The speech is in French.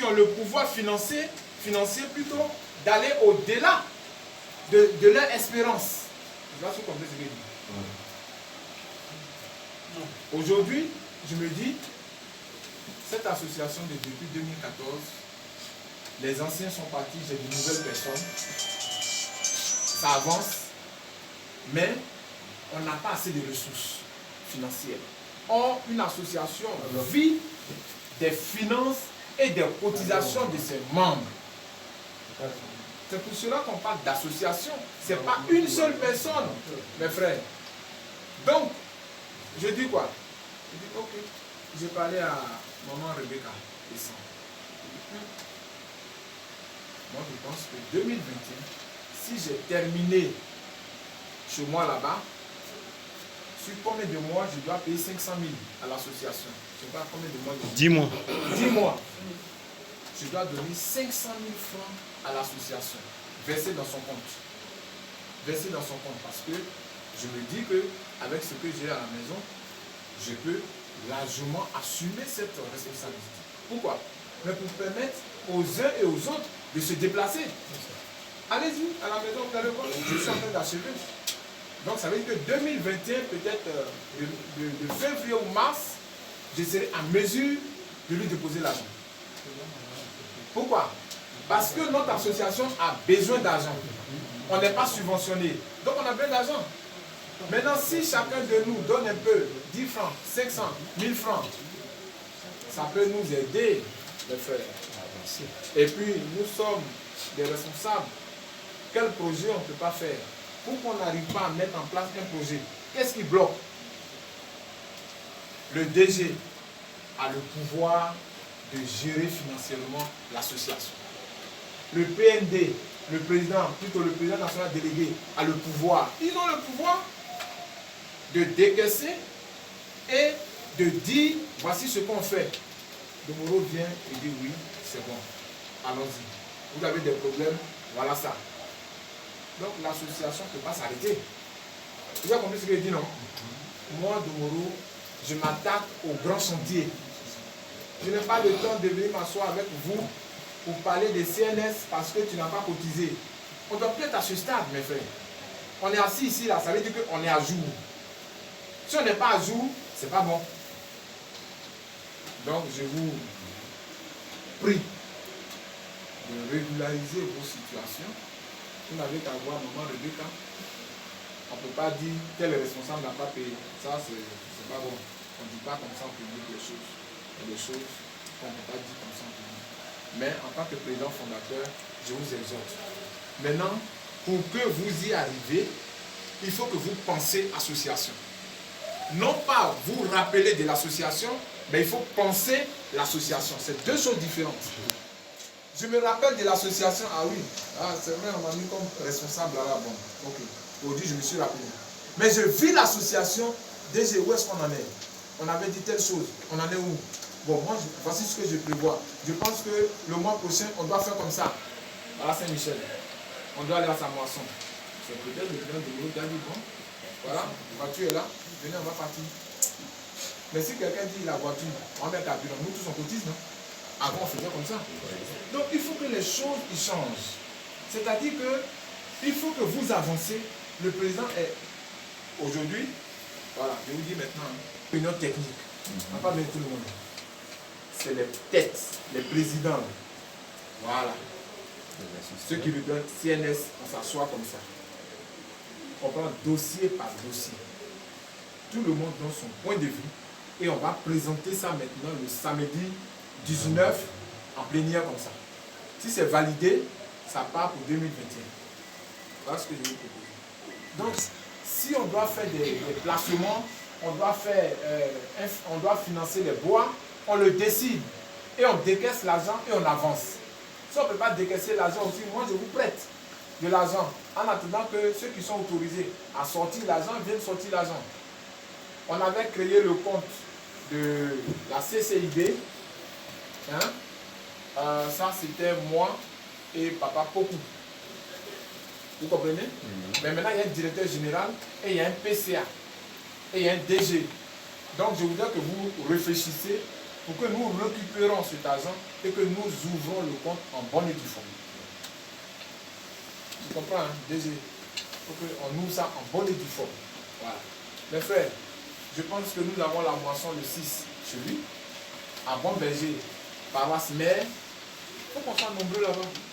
qui ont le pouvoir financier plutôt, d'aller au-delà de leur espérance. Je vais comprendre ce que je dis. Aujourd'hui, je me dis, cette association depuis 2014, les anciens sont partis, j'ai de nouvelles personnes, ça avance, mais on n'a pas assez de ressources financières. Or, une association vit des finances et des cotisations de ses membres. C'est pour cela qu'on parle d'association. Ce n'est pas une seule personne, mes frères. Donc, je dis quoi? Je dis, ok, j'ai parlé à maman Rebecca et ça. Moi, je pense que 2021, si j'ai terminé chez moi là-bas, sur combien de mois je dois payer 500 000 à l'association? Je ne sais pas combien de mois. 10 mois. 10 mois. Je dois donner 500 000 francs à l'association, versés dans son compte. Versés dans son compte, parce que je me dis que avec ce que j'ai à la maison, je peux largement assumer cette responsabilité. Pourquoi? Mais pour permettre aux uns et aux autres de se déplacer. Allez-y, à la maison, vous allez voir, je suis en train d'achever. Donc ça veut dire que 2021, peut-être de février ou mars, je serai en mesure de lui déposer l'argent. Pourquoi? Parce que notre association a besoin d'argent. On n'est pas subventionné. Donc on a besoin d'argent. Maintenant, si chacun de nous donne un peu, 10 francs, 500, 1000 francs, ça peut nous aider, les frères. Et puis, nous sommes des responsables. Quel projet on ne peut pas faire? Pour qu'on n'arrive pas à mettre en place un projet, qu'est-ce qui bloque? Le DG a le pouvoir de gérer financièrement l'association. Le PND, le président national délégué, a le pouvoir. Ils ont le pouvoir de décaisser et de dire, voici ce qu'on fait. Domoro vient et dit, oui, c'est bon, allons-y. Vous avez des problèmes, voilà ça. Donc l'association ne peut pas s'arrêter. Vous avez compris ce que je dis, non? Moi, Domoro, je m'attaque au grand chantier. Je n'ai pas le temps de venir m'asseoir avec vous pour parler des CNS parce que tu n'as pas cotisé. On doit peut-être à ce stade, mes frères. On est assis ici, là, ça veut dire qu'on est à jour. Si on n'est pas à jour, c'est pas bon. Donc, je vous prie de régulariser vos situations. Vous n'avez qu'à voir maman Rebecca. On ne peut pas dire tel responsable n'a pas payé. Ça, c'est pas bon. On ne dit pas comme ça en public les choses. Il y a des choses qu'on ne peut pas dire comme ça en public. Mais en tant que président fondateur, je vous exhorte. Maintenant, pour que vous y arriviez, il faut que vous pensiez association. Non pas vous rappeler de l'association, mais il faut penser l'association. C'est deux choses différentes. Je me rappelle de l'association, ah oui, c'est vrai, on m'a mis comme responsable là, bon, ok. Aujourd'hui, je me suis rappelé. Mais je vis l'association, déjà, où est-ce qu'on en est? On avait dit telle chose, on en est où? Bon, moi, voici ce que je prévois. Je pense que le mois prochain, on doit faire comme ça. Voilà Saint-Michel. On doit aller à sa moisson. C'est peut-être le président de l'eau qui a dit, bon, voilà, la voiture est là, venez, on va partir. Mais si quelqu'un dit la voiture, on va mettre à carburant, nous tous on cotise, non? Avant, on faisait comme ça. Donc, il faut que les choses ils changent. C'est-à-dire que il faut que vous avancez. Le président est aujourd'hui, voilà, je vous dis maintenant, réunion technique. On ne va pas mettre tout le monde. C'est les têtes, les présidents. Voilà. Ceux qui lui donnent CNS, on s'assoit comme ça. On prend dossier par dossier. Tout le monde donne son point de vue. Et on va présenter ça maintenant le samedi 19 en plénière comme ça. Si c'est validé, ça part pour 2021. Voilà ce que je vais proposer. Donc, si on doit faire des placements, on doit financer les bois, on le décide. Et on décaisse l'argent et on avance. Si on ne peut pas décaisser l'argent aussi, moi je vous prête de l'argent. En attendant que ceux qui sont autorisés à sortir l'argent viennent sortir l'argent. On avait créé le compte de la CCIB. Ça c'était moi et papa Poku. Vous comprenez? Mais maintenant il y a un directeur général et il y a un PCA et il y a un DG. Donc je voudrais que vous réfléchissiez pour que nous récupérons cet argent et que nous ouvrons le compte en bonne et due forme. Tu comprends, hein? DG? Il faut qu'on ouvre ça en bonne et due forme. Voilà. Mes frères, je pense que nous avons la moisson le 6 chez lui, à Bon Berger, paroisse mère. Il faut qu'on soit nombreux là-bas.